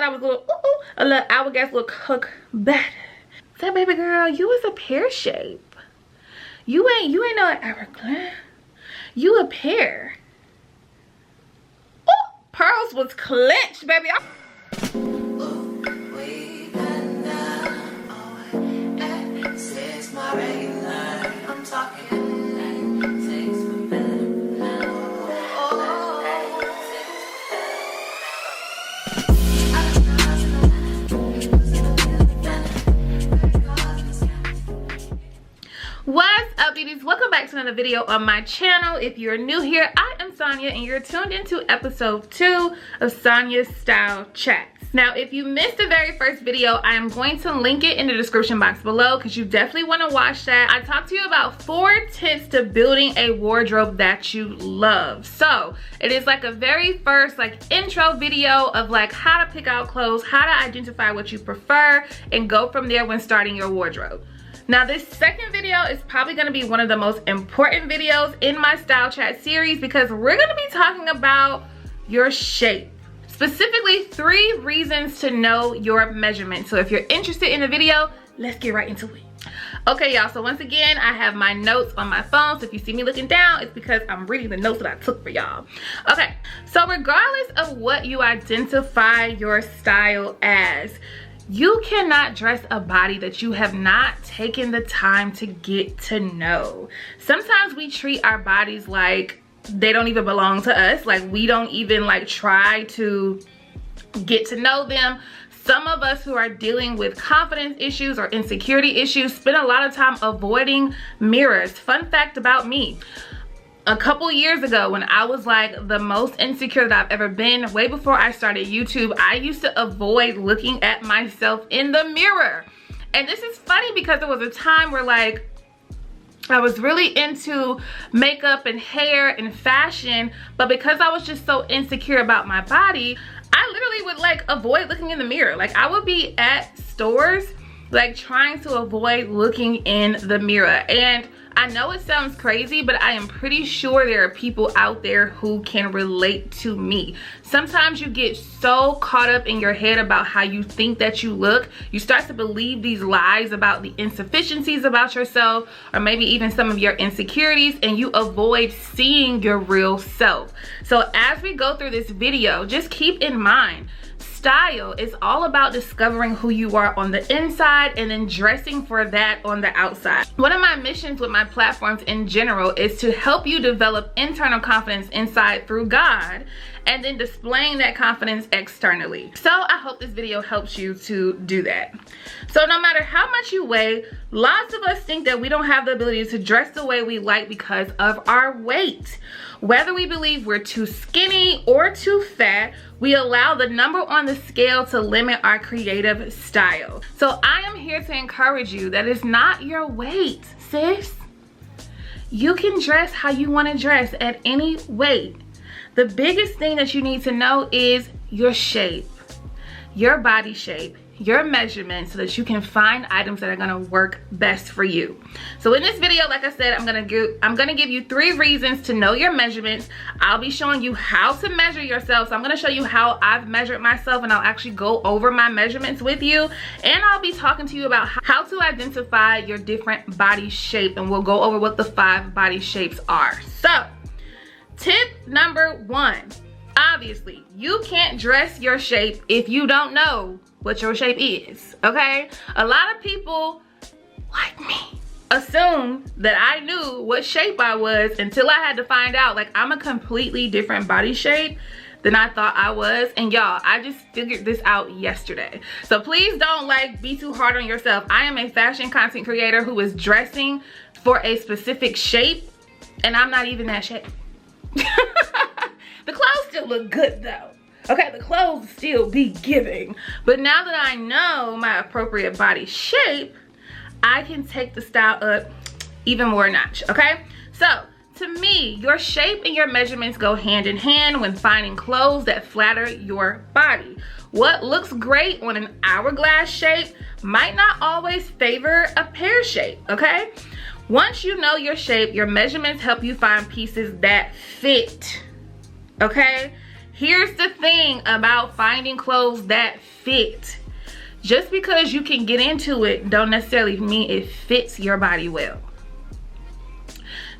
I was a little hourglass will cook better. So baby girl, you was a pear shape. You ain't no hourglass. You a pear. Oh, pearls was clenched, baby. I'm talking. What's up, beauties? Welcome back to another video on my channel. If you're new here, I am Sonja and you're tuned into episode 2 of Sonja's Style Chats. Now, if you missed the very first video, I am going to link it in the description box below because you definitely want to watch that. I talked to you about 4 tips to building a wardrobe that you love. So it is like a very first intro video of how to pick out clothes, how to identify what you prefer, and go from there when starting your wardrobe. Now, this second video is probably going to be one of the most important videos in my Style Chat series because we're going to be talking about your shape. Specifically, 3 reasons to know your measurement. So if you're interested in the video, let's get right into it. Okay, y'all, so once again, I have my notes on my phone. So if you see me looking down, it's because I'm reading the notes that I took for y'all. Okay, so regardless of what you identify your style as, you cannot dress a body that you have not taken the time to get to know. Sometimes we treat our bodies like they don't even belong to us. We don't even try to get to know them. Some of us who are dealing with confidence issues or insecurity issues spend a lot of time avoiding mirrors. Fun fact about me. A couple years ago, when I was the most insecure that I've ever been, way before I started YouTube, I used to avoid looking at myself in the mirror. And this is funny because there was a time where I was really into makeup and hair and fashion, but because I was just so insecure about my body, I literally would avoid looking in the mirror. I would be at stores trying to avoid looking in the mirror. And I know it sounds crazy, but I am pretty sure there are people out there who can relate to me. Sometimes you get so caught up in your head about how you think that you look, you start to believe these lies about the insufficiencies about yourself, or maybe even some of your insecurities, and you avoid seeing your real self. So as we go through this video, just keep in mind, style is all about discovering who you are on the inside and then dressing for that on the outside. One of my missions with my platforms in general is to help you develop internal confidence inside through God and then displaying that confidence externally. So I hope this video helps you to do that. So no matter how much you weigh, lots of us think that we don't have the ability to dress the way we like because of our weight. Whether we believe we're too skinny or too fat, we allow the number on the scale to limit our creative style. So I am here to encourage you that it's not your weight, sis. You can dress how you want to dress at any weight. The biggest thing that you need to know is your shape, your body shape, your measurements, so that you can find items that are going to work best for you. So in this video, like I said, I'm going to give you 3 reasons to know your measurements. I'll be showing you how to measure yourself. So I'm going to show you how I've measured myself, and I'll actually go over my measurements with you, and I'll be talking to you about how to identify your different body shape, and we'll go over what the 5 body shapes are. So tip number 1, obviously you can't dress your shape if you don't know what your shape is, okay? A lot of people like me assume that I knew what shape I was until I had to find out I'm a completely different body shape than I thought I was. And y'all, I just figured this out yesterday. So please don't be too hard on yourself. I am a fashion content creator who is dressing for a specific shape, and I'm not even that shape. The clothes still look good though. Okay, the clothes still be giving. But now that I know my appropriate body shape, I can take the style up even more a notch, okay? So, to me, your shape and your measurements go hand in hand when finding clothes that flatter your body. What looks great on an hourglass shape might not always favor a pear shape, okay? Once you know your shape, your measurements help you find pieces that fit, okay? here's the thing about finding clothes that fit. Just because you can get into it don't necessarily mean it fits your body well.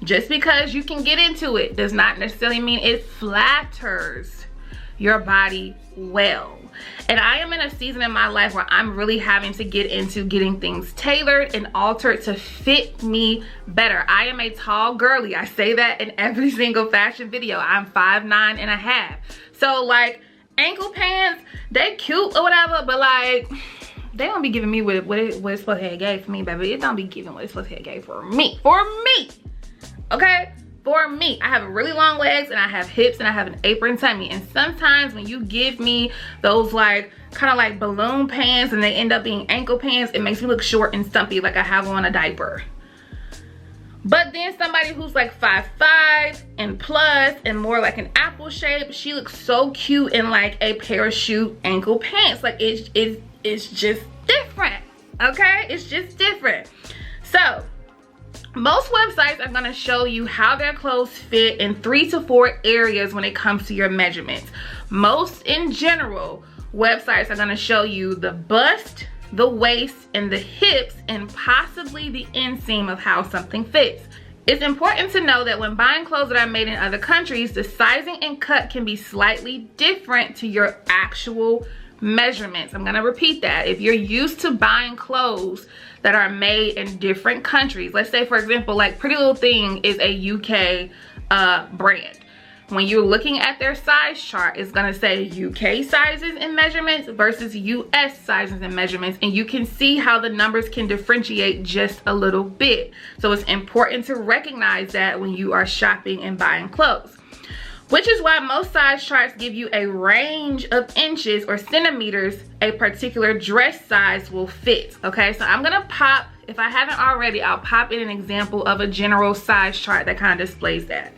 Just because you can get into it does not necessarily mean it flatters your body well. And I am in a season in my life where I'm really having to get into getting things tailored and altered to fit me better. I am a tall girly. I say that in every single fashion video. I'm 5'9½". So like ankle pants, they cute or whatever, but like they don't be giving me what it's supposed to have gave for me, baby. It don't be giving what it's supposed to have gave for me. For me. Okay? For me. I have really long legs and I have hips and I have an apron tummy. And sometimes when you give me those like kind of like balloon pants and they end up being ankle pants, it makes me look short and stumpy like I have on a diaper. But then somebody who's like 5'5" and plus and more like an apple shape, she looks so cute in like a parachute ankle pants. Like it's just different. Okay? It's just different. So most websites are going to show you how their clothes fit in 3 to 4 areas when it comes to your measurements. Most in general, websites are going to show you the bust, the waist, and the hips, and possibly the inseam of how something fits. It's important to know that when buying clothes that are made in other countries, the sizing and cut can be slightly different to your actual measurements. I'm going to repeat that. If you're used to buying clothes that are made in different countries, let's say for example like Pretty Little Thing is a UK brand. When you're looking at their size chart, it's going to say UK sizes and measurements versus US sizes and measurements, and you can see how the numbers can differentiate just a little bit. So it's important to recognize that when you are shopping and buying clothes. Which is why most size charts give you a range of inches or centimeters a particular dress size will fit. Okay, so I'm gonna pop, if I haven't already, I'll pop in an example of a general size chart that kind of displays that.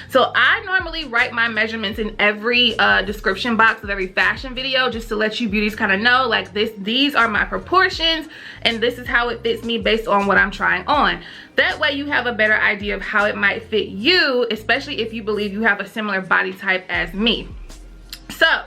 So I normally write my measurements in every description box of every fashion video, just to let you beauties kind of know like these are my proportions and this is how it fits me based on what I'm trying on. That way you have a better idea of how it might fit you, especially if you believe you have a similar body type as me. So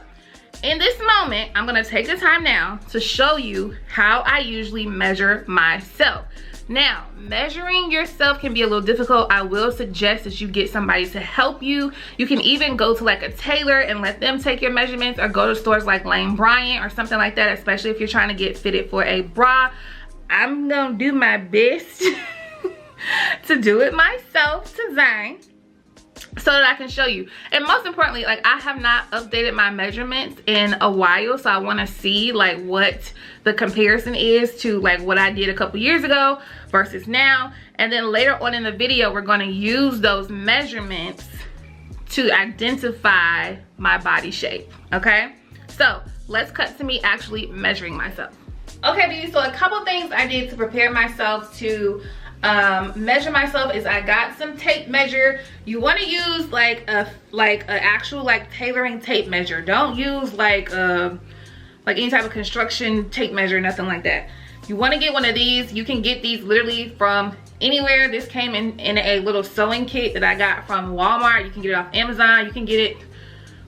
in this moment, I'm gonna take the time now to show you how I usually measure myself. Now, measuring yourself can be a little difficult. I will suggest that you get somebody to help you. You can even go to like a tailor and let them take your measurements, or go to stores like Lane Bryant or something like that, especially if you're trying to get fitted for a bra. I'm gonna do my best to do it myself today so that I can show you. And most importantly, like I have not updated my measurements in a while, so I want to see like what the comparison is to like what I did a couple years ago versus now. And then later on in the video, we're going to use those measurements to identify my body shape. Okay, so let's cut to me actually measuring myself. Okay, beauty, so a couple things I did to prepare myself to measure myself is I got some tape measure. You want to use like a actual like tailoring tape measure. Don't use like any type of construction tape measure, nothing like that. You want to get one of these. You can get these literally from anywhere. This came in a little sewing kit that I got from Walmart. You can get it off Amazon. You can get it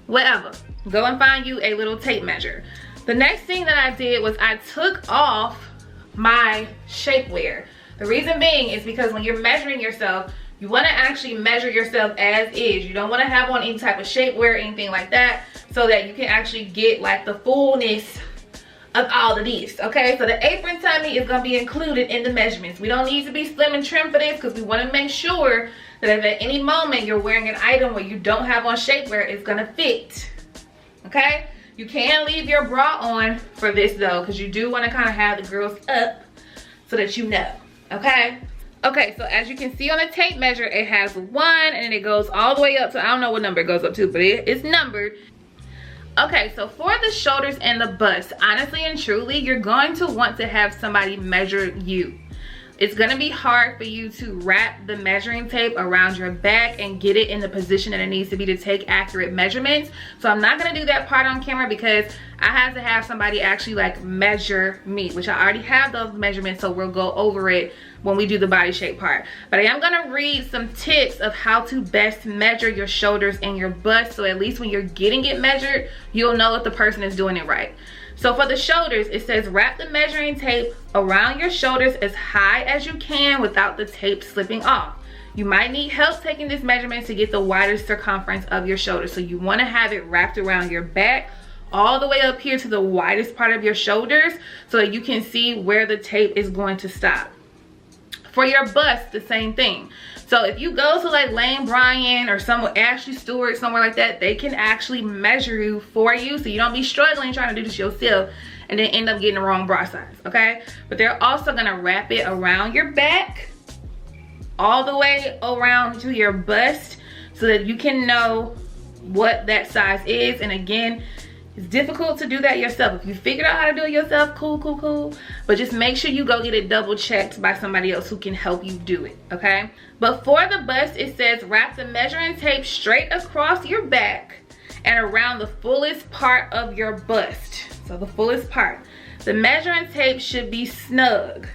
wherever. Go and find you a little tape measure. The next thing that I did was I took off my shapewear. The reason being is because when you're measuring yourself, you want to actually measure yourself as is. You don't want to have on any type of shapewear or anything like that, so that you can actually get like the fullness of all of these. Okay, so the apron tummy is going to be included in the measurements. We don't need to be slim and trim for this, because we want to make sure that if at any moment you're wearing an item where you don't have on shapewear, it's going to fit. Okay, you can leave your bra on for this though, because you do want to kind of have the girls up so that you know. Okay, so as you can see on the tape measure, it has 1 and then it goes all the way up to, I don't know what number it goes up to, but it's numbered. Okay, so for the shoulders and the bust, honestly and truly, you're going to want to have somebody measure you. It's going to be hard for you to wrap the measuring tape around your back and get it in the position that it needs to be to take accurate measurements. So I'm not going to do that part on camera, because I have to have somebody actually like measure me, which I already have those measurements, so we'll go over it when we do the body shape part. But I am gonna read some tips of how to best measure your shoulders and your bust, so at least when you're getting it measured, you'll know if the person is doing it right. So for the shoulders, it says wrap the measuring tape around your shoulders as high as you can without the tape slipping off. You might need help taking this measurement to get the widest circumference of your shoulders. So you want to have it wrapped around your back all the way up here to the widest part of your shoulders so that you can see where the tape is going to stop. For your bust, the same thing. So if you go to like Lane Bryant or somewhere, Ashley Stewart, somewhere like that, they can actually measure you for you, so you don't be struggling trying to do this yourself and then end up getting the wrong bra size, okay? But they're also gonna wrap it around your back all the way around to your bust so that you can know what that size is. And again, it's difficult to do that yourself. If you figured out how to do it yourself, cool. But just make sure you go get it double checked by somebody else who can help you do it, okay? But for the bust, it says wrap the measuring tape straight across your back and around the fullest part of your bust. So the fullest part. The measuring tape should be snug.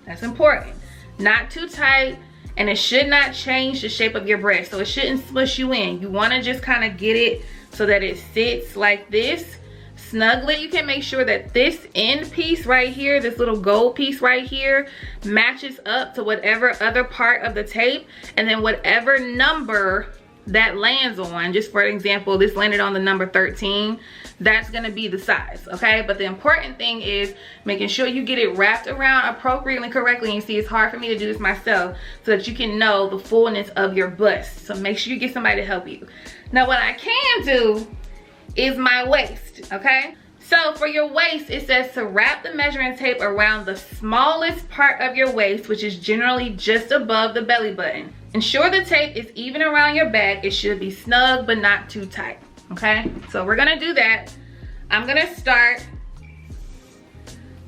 That's important. Not too tight, and it should not change the shape of your breast. So it shouldn't smush you in. You wanna just kind of get it so that it sits like this snugly. You can make sure that this end piece right here, this little gold piece right here, matches up to whatever other part of the tape, and then whatever number that lands on, just for example, this landed on the number 13, that's gonna be the size, okay? But the important thing is making sure you get it wrapped around appropriately and correctly. And you see, it's hard for me to do this myself, so that you can know the fullness of your bust. So make sure you get somebody to help you. Now what I can do is my waist, okay? So for your waist, it says to wrap the measuring tape around the smallest part of your waist, which is generally just above the belly button. Ensure the tape is even around your back. It should be snug but not too tight, okay? So we're gonna do that. I'm gonna start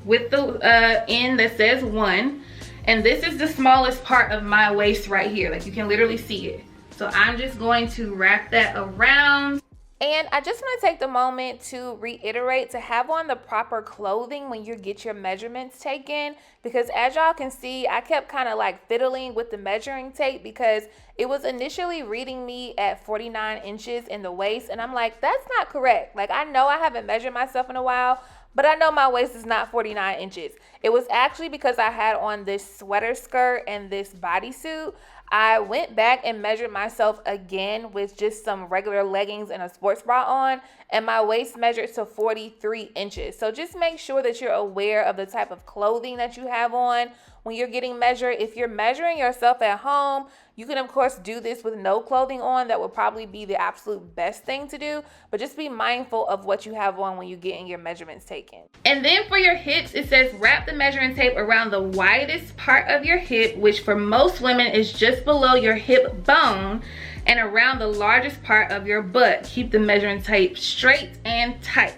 with the end that says 1, and this is the smallest part of my waist right here. Like, you can literally see it. So I'm just going to wrap that around. And I just want to take the moment to reiterate to have on the proper clothing when you get your measurements taken, because as y'all can see, I kept kind of like fiddling with the measuring tape because it was initially reading me at 49 inches in the waist, and I'm like, that's not correct. Like, I know I haven't measured myself in a while, but I know my waist is not 49 inches. It was actually because I had on this sweater skirt and this bodysuit. I went back and measured myself again with just some regular leggings and a sports bra on, and my waist measured to 43 inches. So just make sure that you're aware of the type of clothing that you have on when you're getting measured. If you're measuring yourself at home, you can of course do this with no clothing on. That would probably be the absolute best thing to do, but just be mindful of what you have on when you're getting your measurements taken. And then for your hips, it says wrap the measuring tape around the widest part of your hip, which for most women is just below your hip bone, and around the largest part of your butt. Keep the measuring tape straight and tight,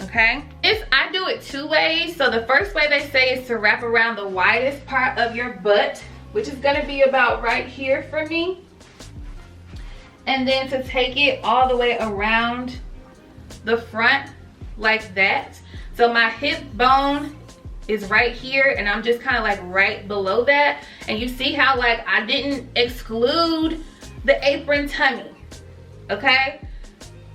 okay? I do it 2 ways. So the first way they say is to wrap around the widest part of your butt, which is gonna be about right here for me. And then to take it all the way around the front like that. So my hip bone is right here, and I'm just kind of like right below that. And you see how like I didn't exclude the apron tummy, okay?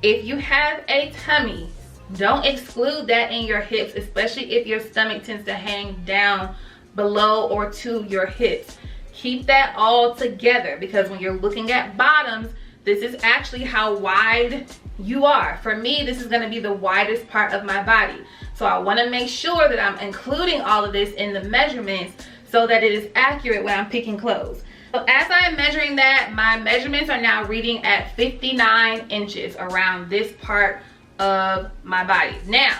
If you have a tummy, don't exclude that in your hips, especially if your stomach tends to hang down below or to your hips. Keep that all together, because when you're looking at bottoms, this is actually how wide you are. For me, this is gonna be the widest part of my body. So I wanna make sure that I'm including all of this in the measurements so that it is accurate when I'm picking clothes. So as I am measuring that, my measurements are now reading at 59 inches around this part of my body. Now,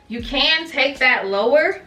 you can take that lower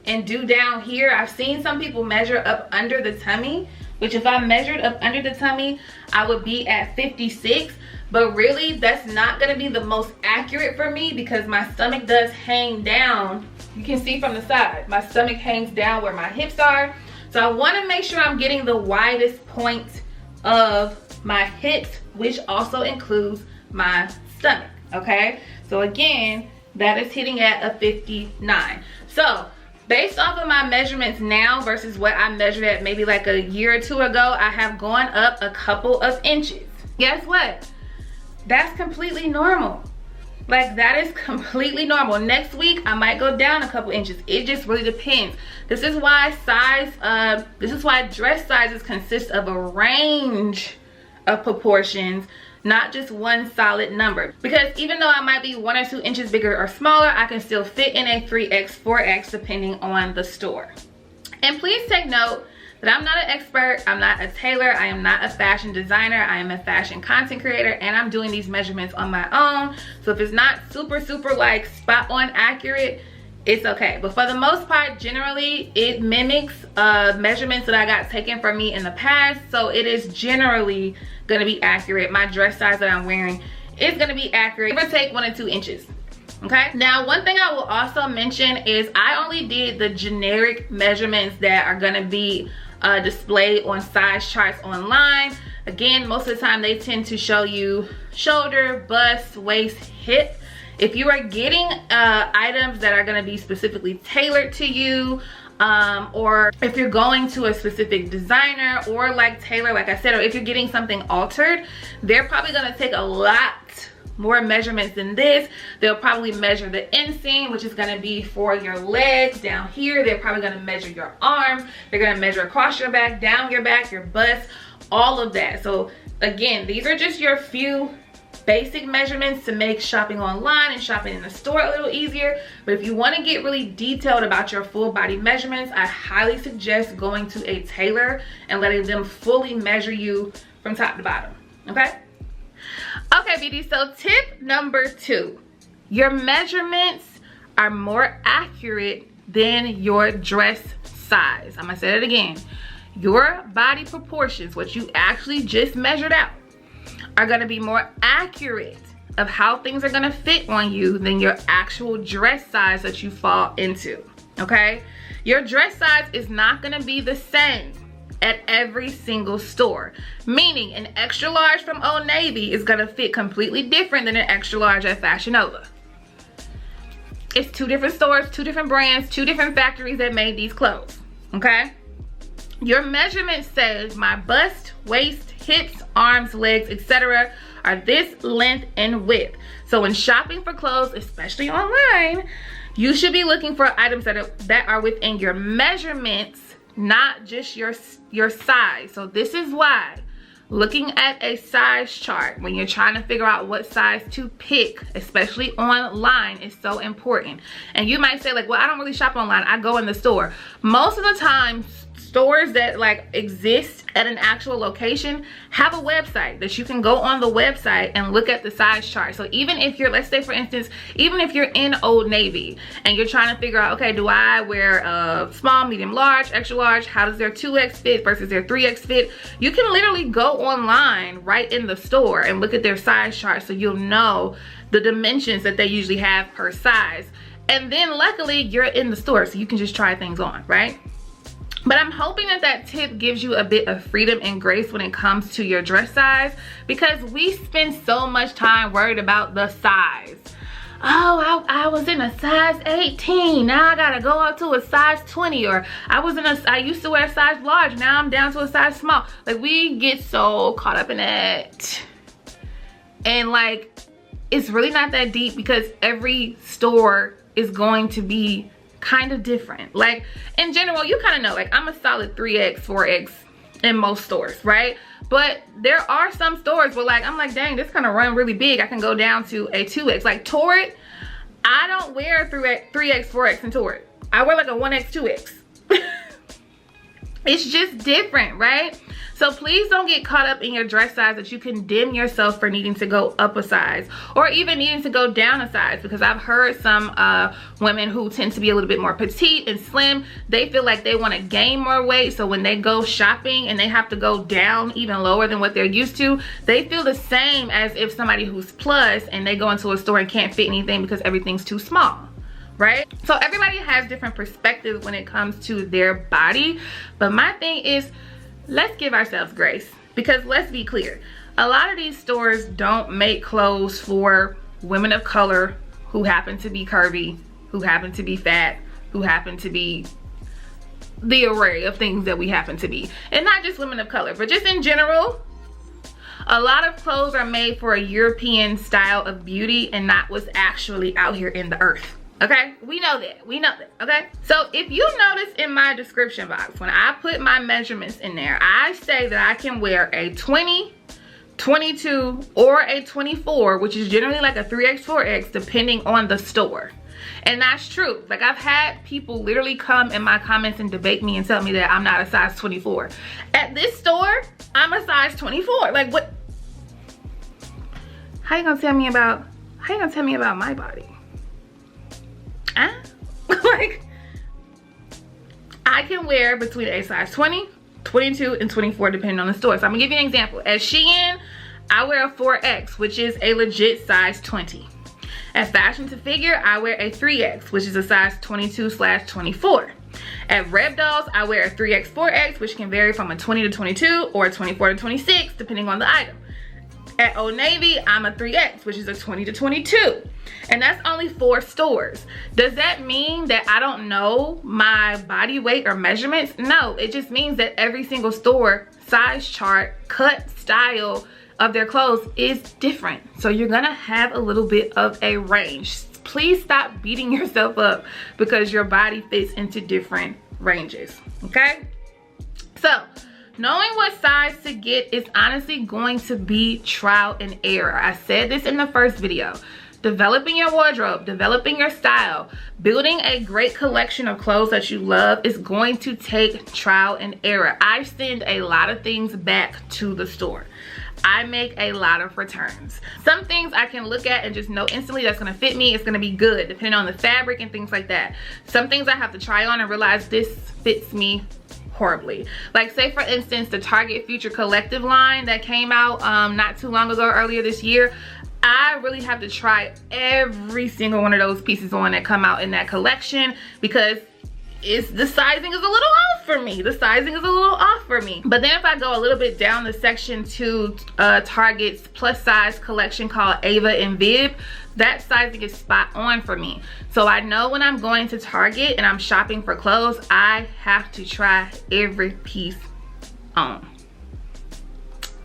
and do down here. I've seen some people measure up under the tummy, which if I measured up under the tummy, I would be at 56. But really, that's not gonna be the most accurate for me because my stomach does hang down. You can see from the side, my stomach hangs down where my hips are. So I wanna make sure I'm getting the widest point of my hips, which also includes my stomach, okay? So again, that is hitting at a 59. So Based off of my measurements now versus what I measured at maybe like a year or two ago, I have gone up a couple of inches. Guess what? That's completely normal. Like, that is completely normal. Next week I might go down a couple inches. It just really depends. This is why dress sizes consist of a range of proportions, not just one solid number. Because even though I might be 1 or 2 inches bigger or smaller, I can still fit in a 3X, 4X depending on the store. And please take note that I'm not an expert, I'm not a tailor, I am not a fashion designer, I am a fashion content creator, and I'm doing these measurements on my own. So if it's not super like spot on accurate, it's okay. But for the most part, generally it mimics measurements that I got taken from me in the past. So it is generally gonna be accurate. My dress size that I'm wearing is gonna be accurate. Give or take 1 or 2 inches. Okay, now one thing I will also mention is I only did the generic measurements that are gonna be displayed on size charts online. Again, most of the time they tend to show you shoulder, bust, waist, hip. If you are getting items that are going to be specifically tailored to you, or if you're going to a specific designer or like tailor, like I said, or if you're getting something altered, they're probably going to take a lot more measurements than this. They'll probably measure the inseam, which is going to be for your legs down here. They're probably going to measure your arm. They're going to measure across your back, down your back, your bust, all of that. So again, these are just your few basic measurements to make shopping online and shopping in the store a little easier. But if you want to get really detailed about your full body measurements, I highly suggest going to a tailor and letting them fully measure you from top to bottom. Okay? Okay, beauty, so tip number 2, your measurements are more accurate than your dress size. I'm gonna say it again. Your body proportions, what you actually just measured out, are gonna be more accurate of how things are gonna fit on you than your actual dress size that you fall into, okay? Your dress size is not gonna be the same at every single store, meaning an extra large from Old Navy is gonna fit completely different than an extra large at Fashion Nova. It's 2 different stores, 2 different brands, 2 different factories that made these clothes, okay? Your measurements say my bust, waist, hips, arms, legs, etc. are this length and width. So when shopping for clothes, especially online, you should be looking for items that are within your measurements, not just your size. So this is why looking at a size chart when you're trying to figure out what size to pick, especially online, is so important. And you might say like, well, I don't really shop online, I go in the store. Most of the time, stores that like exist at an actual location have a website that you can go on the website and look at the size chart. So even if you're, let's say for instance, even if you're in Old Navy and you're trying to figure out, okay, do I wear a small, medium, large, extra large? How does their 2X fit versus their 3X fit? You can literally go online right in the store and look at their size chart so you'll know the dimensions that they usually have per size. And then luckily you're in the store so you can just try things on, right? But I'm hoping that that tip gives you a bit of freedom and grace when it comes to your dress size, because we spend so much time worried about the size. Oh, I was in a size 18, now I gotta go up to a size 20, or I used to wear a size large, now I'm down to a size small. Like, we get so caught up in it. And like, it's really not that deep because every store is going to be kind of different. Like in general, you kind of know, like I'm a solid 3X, 4X in most stores, right? But there are some stores where like I'm like, dang, this kind of run really big, I can go down to a 2X. Like Torrid, I don't wear 3X, 4X in Torrid. I wear like a 1X, 2X. It's just different, right? So please don't get caught up in your dress size that you condemn yourself for needing to go up a size or even needing to go down a size, because I've heard some women who tend to be a little bit more petite and slim, they feel like they want to gain more weight, so when they go shopping and they have to go down even lower than what they're used to, they feel the same as if somebody who's plus and they go into a store and can't fit anything because everything's too small. Right? So everybody has different perspectives when it comes to their body, but my thing is, let's give ourselves grace, because let's be clear, a lot of these stores don't make clothes for women of color who happen to be curvy, who happen to be fat, who happen to be the array of things that we happen to be. And not just women of color, but just in general. A lot of clothes are made for a European style of beauty and not what's actually out here in the earth. Okay, we know that, okay? So if you notice in my description box, when I put my measurements in there, I say that I can wear a 20, 22, or a 24, which is generally like a 3X, 4X, depending on the store. And that's true. Like, I've had people literally come in my comments and debate me and tell me that I'm not a size 24. At this store, I'm a size 24. Like, what? How you gonna tell me about my body? Huh? Like, I can wear between a size 20, 22, and 24 depending on the store. So I'm gonna give you an example. At SHEIN, I wear a 4X, which is a legit size 20. At Fashion to Figure, I wear a 3X, which is a size 22/24. At Rebdolls, I wear a 3X, 4X, which can vary from a 20 to 22 or a 24 to 26, depending on the item. At Old Navy, I'm a 3X, which is a 20 to 22. And that's only 4 stores. Does that mean that I don't know my body weight or measurements? No, it just means that every single store size chart, cut, style of their clothes is different. So you're gonna have a little bit of a range. Please stop beating yourself up because your body fits into different ranges, okay? So, knowing what size to get is honestly going to be trial and error. I said this in the first video. Developing your wardrobe, developing your style, building a great collection of clothes that you love is going to take trial and error. I send a lot of things back to the store. I make a lot of returns. Some things I can look at and just know instantly that's gonna fit me, it's gonna be good, depending on the fabric and things like that. Some things I have to try on and realize this fits me horribly. Like, say for instance, the Target Future Collective line that came out not too long ago, earlier this year. I really have to try every single one of those pieces on that come out in that collection because the sizing is a little off for me. The sizing is a little off for me. But then if I go a little bit down the section to Target's plus size collection called Ava and Viv, that sizing is spot on for me. So I know when I'm going to Target and I'm shopping for clothes, I have to try every piece on.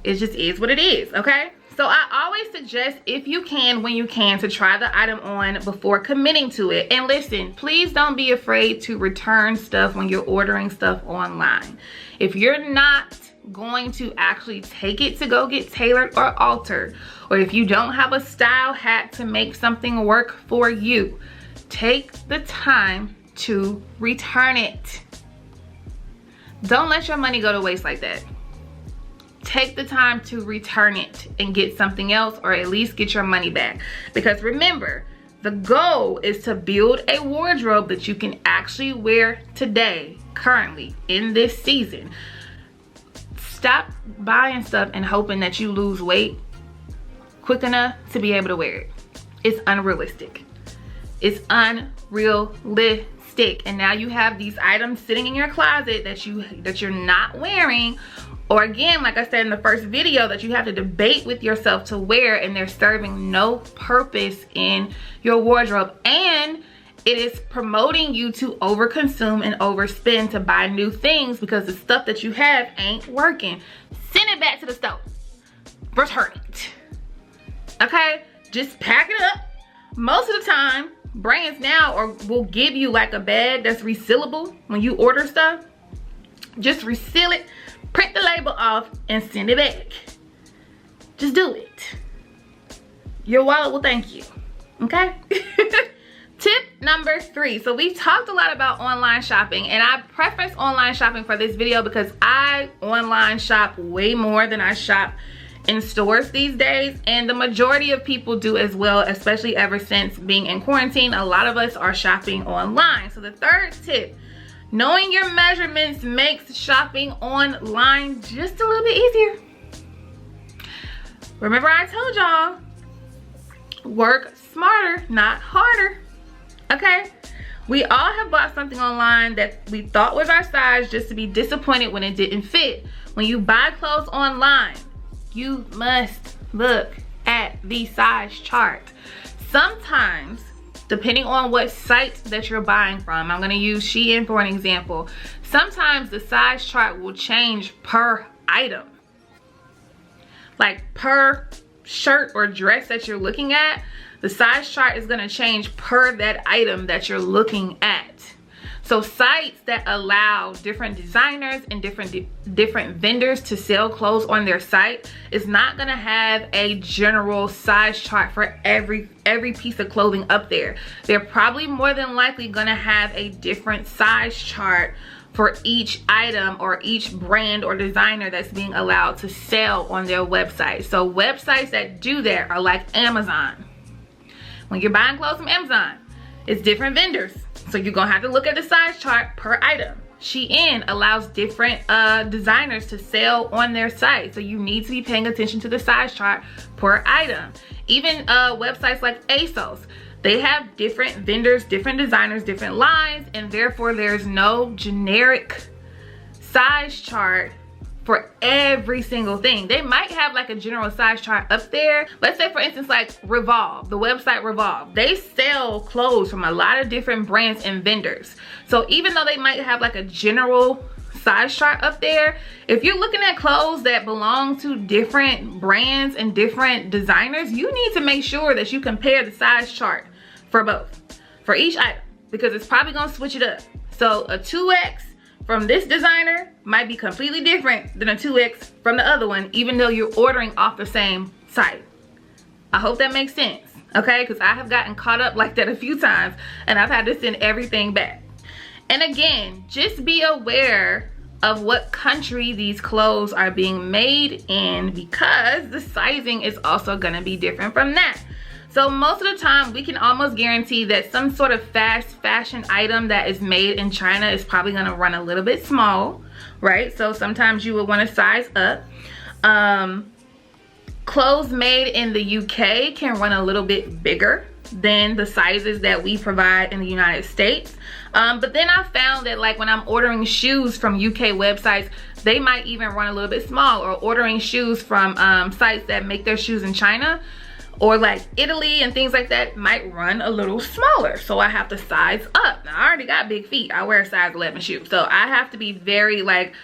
It just is what it is, okay? So I always suggest, if you can, when you can, to try the item on before committing to it. And listen, please don't be afraid to return stuff when you're ordering stuff online. If you're not going to actually take it to go get tailored or altered, or if you don't have a style hack to make something work for you, take the time to return it. Don't let your money go to waste like that. Take the time to return it and get something else, or at least get your money back. Because remember, the goal is to build a wardrobe that you can actually wear today, currently, in this season. Stop buying stuff and hoping that you lose weight quick enough to be able to wear it. It's unrealistic. It's unrealistic. And now you have these items sitting in your closet that you're not wearing, or again, like I said in the first video, that you have to debate with yourself to wear, and they're serving no purpose in your wardrobe. And it is promoting you to overconsume and overspend to buy new things because the stuff that you have ain't working. Send it back to the store. Return it. Okay? Just pack it up. Most of the time, brands now will give you like a bag that's resealable when you order stuff. Just reseal it. Print the label off and send it back. Just do it. Your wallet will thank you, okay? Tip number 3. So we've talked a lot about online shopping, and I preface online shopping for this video because I online shop way more than I shop in stores these days, and the majority of people do as well, especially ever since being in quarantine. A lot of us are shopping online. So the third tip, knowing your measurements makes shopping online just a little bit easier. Remember I told y'all, work smarter, not harder, okay? We all have bought something online that we thought was our size just to be disappointed when it didn't fit. When you buy clothes online, you must look at the size chart. Sometimes depending on what site that you're buying from. I'm going to use SHEIN for an example. Sometimes the size chart will change per item. Like per shirt or dress that you're looking at, the size chart is going to change per that item that you're looking at. So sites that allow different designers and different vendors to sell clothes on their site is not going to have a general size chart for every piece of clothing up there. They're probably more than likely going to have a different size chart for each item or each brand or designer that's being allowed to sell on their website. So websites that do that are like Amazon. When you're buying clothes from Amazon, it's different vendors. So you're gonna have to look at the size chart per item. SHEIN allows different designers to sell on their site. So you need to be paying attention to the size chart per item. Even websites like ASOS, they have different vendors, different designers, different lines, and therefore there's no generic size chart for every single thing. They might have like a general size chart up there. Let's say for instance like Revolve, the website Revolve. They sell clothes from a lot of different brands and vendors. So even though they might have like a general size chart up there, if you're looking at clothes that belong to different brands and different designers, you need to make sure that you compare the size chart for both, for each item, because it's probably gonna switch it up. So a 2X from this designer might be completely different than a 2X from the other one, even though you're ordering off the same site. I hope that makes sense, okay? Because I have gotten caught up like that a few times and I've had to send everything back. And again, just be aware of what country these clothes are being made in, because the sizing is also gonna be different from that. So most of the time we can almost guarantee that some sort of fast fashion item that is made in China is probably gonna run a little bit small, right? So sometimes you would wanna size up. Clothes made in the UK can run a little bit bigger than the sizes that we provide in the United States. But then I found that like when I'm ordering shoes from UK websites, they might even run a little bit small, or ordering shoes from sites that make their shoes in China, or like Italy and things like that, might run a little smaller. So I have to size up. Now I already got big feet. I wear a size 11 shoe. So I have to be very like,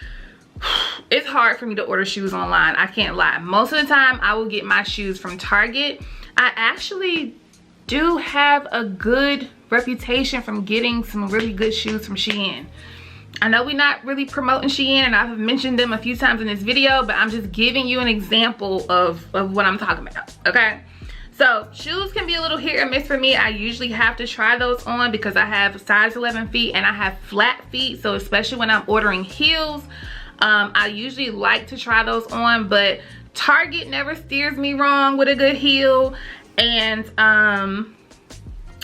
it's hard for me to order shoes online. I can't lie. Most of the time I will get my shoes from Target. I actually do have a good reputation from getting some really good shoes from SHEIN. I know we're not really promoting SHEIN and I've mentioned them a few times in this video, but I'm just giving you an example of what I'm talking about, okay? So shoes can be a little hit or miss for me. I usually have to try those on because I have size 11 feet and I have flat feet. So especially when I'm ordering heels, I usually like to try those on, but Target never steers me wrong with a good heel. And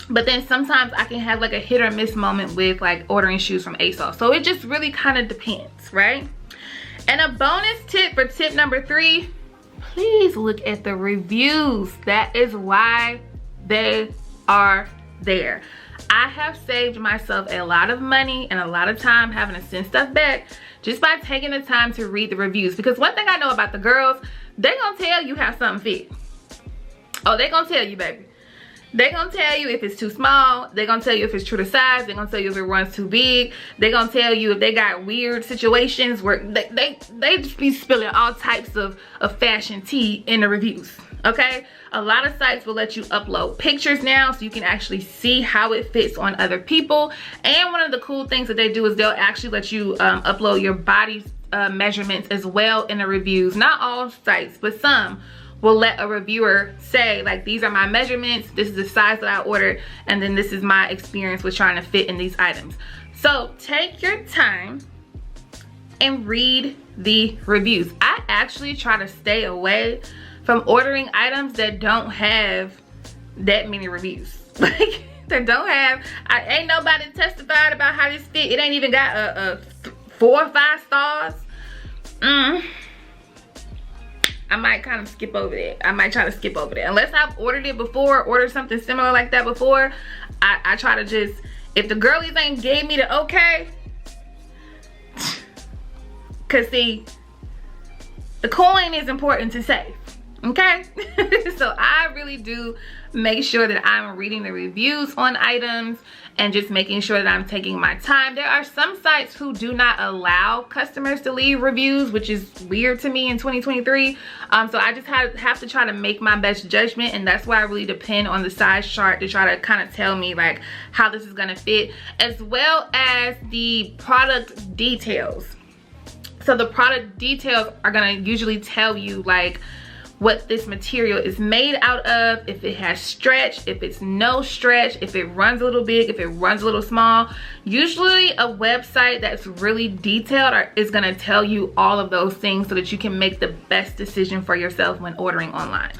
but then sometimes I can have like a hit or miss moment with like ordering shoes from ASOS. So it just really kind of depends, right? And a bonus tip for tip number 3, please look at the reviews. That is why they are there. I have saved myself a lot of money and a lot of time having to send stuff back just by taking the time to read the reviews. Because one thing I know about the girls, they gonna tell you how something fit. Oh, they gonna tell you, baby. They gonna tell you if it's too small. They gonna tell you if it's true to size. They gonna tell you if it runs too big. They gonna tell you if they got weird situations where they just be spilling all types of fashion tea in the reviews, okay? A lot of sites will let you upload pictures now so you can actually see how it fits on other people. And one of the cool things that they do is they'll actually let you upload your body measurements as well in the reviews. Not all sites, but some will let a reviewer say like, these are my measurements, this is the size that I ordered, and then this is my experience with trying to fit in these items. So take your time and read the reviews. I actually try to stay away from ordering items that don't have that many reviews. Like that don't have, ain't nobody testified about how this fit. It ain't even got a 4 or 5 stars. I might kind of skip over that. I might try to skip over that. Unless I've ordered it before, ordered something similar like that before, I try to just, if the girlies ain't gave me the okay, cause see, the coin is important to save, Okay. So I really do make sure that I'm reading the reviews on items and just making sure that I'm taking my time. There are some sites who do not allow customers to leave reviews, which is weird to me in 2023. So I just have to try to make my best judgment, and that's why I really depend on the size chart to try to kind of tell me like how this is gonna fit, as well as the product details. So the product details are gonna usually tell you like what this material is made out of, if it has stretch, if it's no stretch, if it runs a little big, if it runs a little small. Usually a website that's really detailed is gonna tell you all of those things so that you can make the best decision for yourself when ordering online.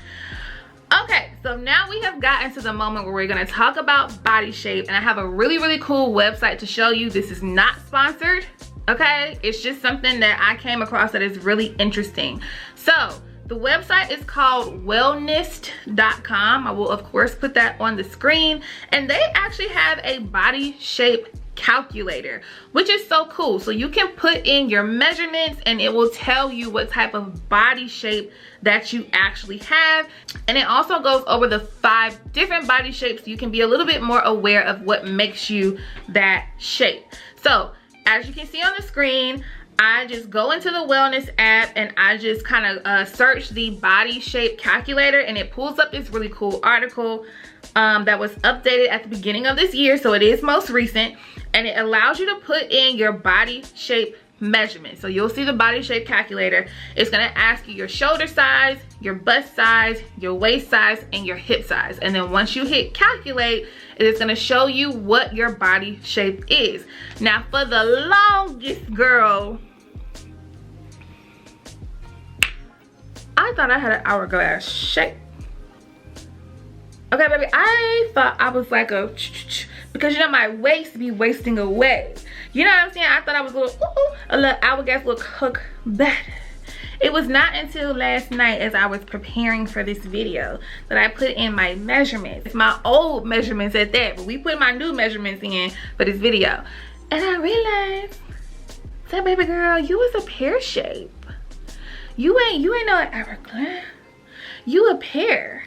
Okay, so now we have gotten to the moment where we're gonna talk about body shape, and I have a really cool website to show you. This is not sponsored, okay? It's just something that I came across that is really interesting. So the website is called wellness.com. I will of course put that on the screen, and they actually have a body shape calculator, which is so cool. So you can put in your measurements and it will tell you what type of body shape that you actually have, and it also goes over the 5 different body shapes so you can be a little bit more aware of what makes you that shape. So as you can see on the screen, I just go into the wellness app and I just kind of search the body shape calculator, and it pulls up this really cool article that was updated at the beginning of this year, so it is most recent, and it allows you to put in your body shape measurement. So you'll see the body shape calculator. It's gonna ask you your shoulder size, your bust size, your waist size, and your hip size, and then once you hit calculate, it is gonna show you what your body shape is. Now for the longest, girl, I thought I had an hourglass shape. Okay, baby, I thought I was like a, because you know my waist be wasting away. You know what I'm saying? I thought I was a little hourglass, little cook better. It was not until last night, as I was preparing for this video, that I put in my measurements. It's my old measurements at that, but we put my new measurements in for this video. And I realized, so baby girl, you was a pear shape. You ain't no hourglass. You a pear.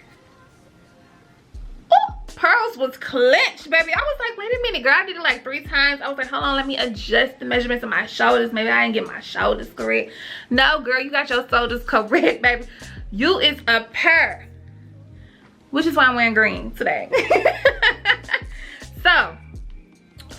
Oh, pearls was clenched, baby. I was like, wait a minute, girl. I did it like 3 times. I was like, hold on, let me adjust the measurements of my shoulders. Maybe I didn't get my shoulders correct. No, girl, you got your shoulders correct, baby. You is a pear. Which is why I'm wearing green today. So,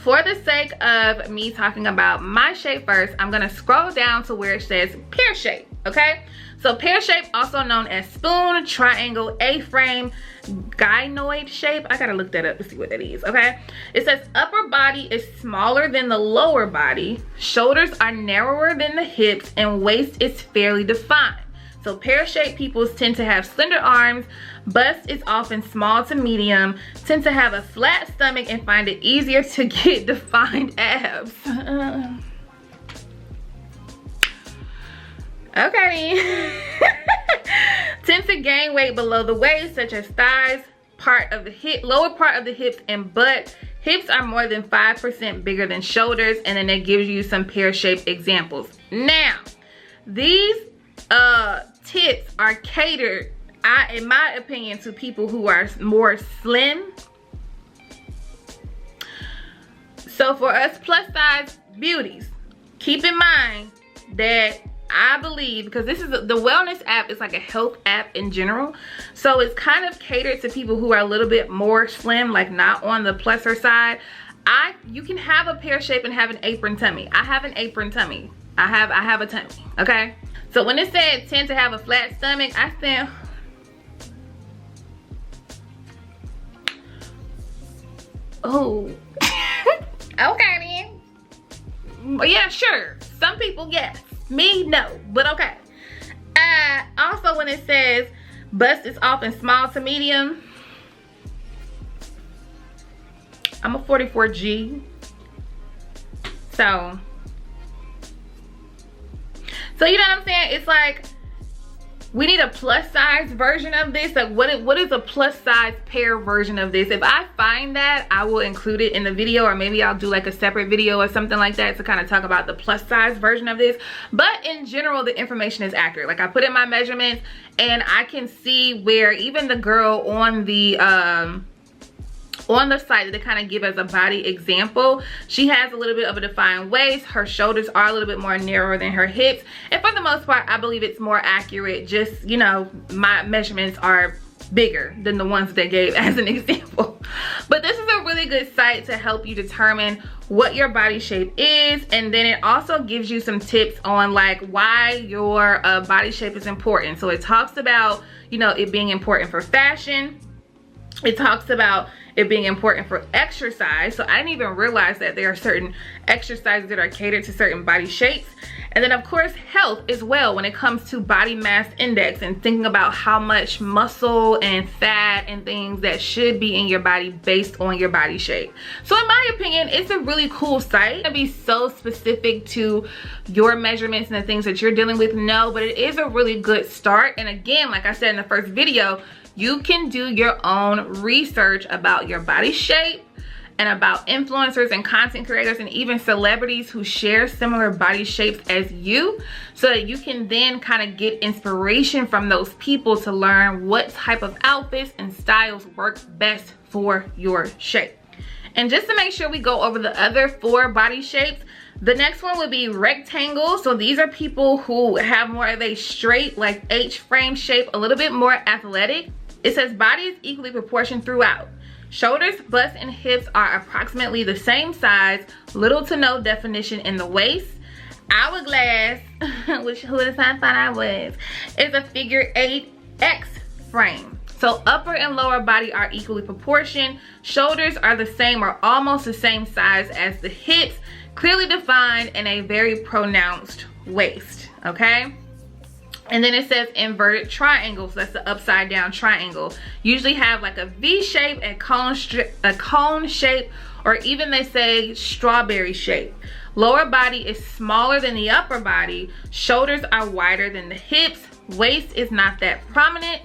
for the sake of me talking about my shape first, I'm gonna scroll down to where it says pear shape, okay? So pear shape, also known as spoon, triangle, A-frame, gynoid shape. I gotta look that up to see what that is, okay? It says upper body is smaller than the lower body, shoulders are narrower than the hips, and waist is fairly defined. So pear-shaped people tend to have slender arms, bust is often small to medium, tend to have a flat stomach, and find it easier to get defined abs. Okay. Tend to gain weight below the waist, such as thighs, part of the hip, lower part of the hips, and butt. Hips are more than 5% bigger than shoulders, and then it gives you some pear-shaped examples. Now, these tips are catered, in my opinion, to people who are more slim. So for us plus size beauties, keep in mind that I believe, because this is the wellness app is like a health app in general, so it's kind of catered to people who are a little bit more slim, like not on the pluser side. You can have a pear shape and have an apron tummy. I have an apron tummy. I have a tummy, okay? So when it said tend to have a flat stomach, I said, oh, okay then. Yeah, sure. Some people, yes. Me, no. But okay. Also, when it says bust is often small to medium, I'm a 44G. So you know what I'm saying? It's like, we need a plus size version of this. Like what is a plus size pair version of this? If I find that, I will include it in the video, or maybe I'll do like a separate video or something like that to kind of talk about the plus size version of this. But in general, the information is accurate. Like I put in my measurements and I can see where even the girl on the site that they kind of give as a body example, she has a little bit of a defined waist. Her shoulders are a little bit more narrower than her hips, and for the most part I believe it's more accurate. Just, you know, my measurements are bigger than the ones they gave as an example. But this is a really good site to help you determine what your body shape is, and then it also gives you some tips on like why your body shape is important. So it talks about, you know, it being important for fashion. It talks about it being important for exercise. So I didn't even realize that there are certain exercises that are catered to certain body shapes. And then of course health as well when it comes to body mass index and thinking about how much muscle and fat and things that should be in your body based on your body shape. So in my opinion, it's a really cool site. It's gonna be so specific to your measurements and the things that you're dealing with, no, but it is a really good start. And again, like I said in the first video, you can do your own research about your body shape and about influencers and content creators and even celebrities who share similar body shapes as you, so that you can then kind of get inspiration from those people to learn what type of outfits and styles work best for your shape. And just to make sure we go over the other 4 body shapes, the next one would be rectangle. So these are people who have more of a straight, like H-frame shape, a little bit more athletic. It says body is equally proportioned throughout. Shoulders, bust, and hips are approximately the same size, little to no definition in the waist. Hourglass, which who would have thought I was, is a figure 8X frame. So upper and lower body are equally proportioned. Shoulders are the same or almost the same size as the hips, clearly defined, and a very pronounced waist, okay? And then it says inverted triangles. That's the upside down triangle. Usually have like a V shape, a cone shape, or even they say strawberry shape. Lower body is smaller than the upper body. Shoulders are wider than the hips. Waist is not that prominent.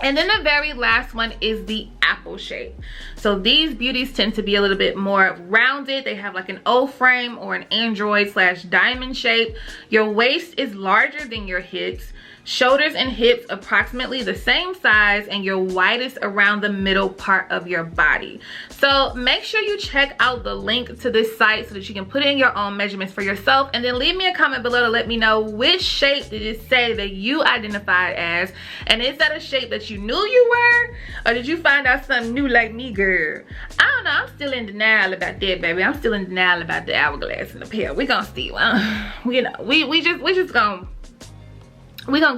And then the very last one is the apple shape. So these beauties tend to be a little bit more rounded. They have like an O frame or an android/diamond shape. Your waist is larger than your hips. Shoulders and hips approximately the same size, and your widest around the middle part of your body. So make sure you check out the link to this site so that you can put in your own measurements for yourself, and then leave me a comment below to let me know which shape did it say that you identified as, and is that a shape that you knew you were, or did you find out something new like me, girl? I don't know. I'm still in denial about that, baby. I'm still in denial about the hourglass and the pill. We gonna see. You know, we just gonna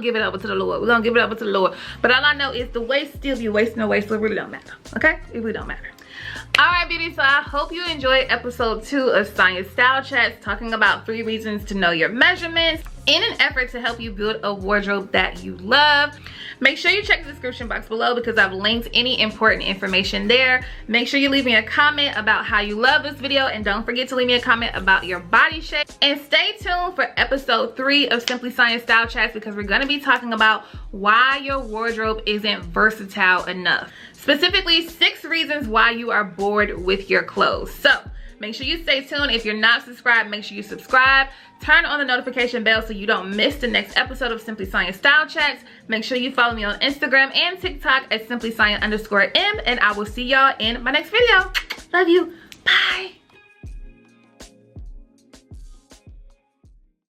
give it over to the Lord. We're gonna give it over to the Lord. But all I know is the waist still be wasting the waist, so it really don't matter. Okay? It really don't matter. Alright, beauty, so I hope you enjoyed episode 2 of Sonja's Style Chats, talking about 3 reasons to know your measurements in an effort to help you build a wardrobe that you love. Make sure you check the description box below because I've linked any important information there. Make sure you leave me a comment about how you love this video, and don't forget to leave me a comment about your body shape. And stay tuned for episode 3 of Simply Sonja's Style Chats, because we're going to be talking about why your wardrobe isn't versatile enough. Specifically, 6 reasons why you are bored with your clothes. So make sure you stay tuned. If you're not subscribed, make sure you subscribe. Turn on the notification bell so you don't miss the next episode of Simply Sonja's Style Chats. Make sure you follow me on Instagram and TikTok at SimplySonja_M, and I will see y'all in my next video. Love you.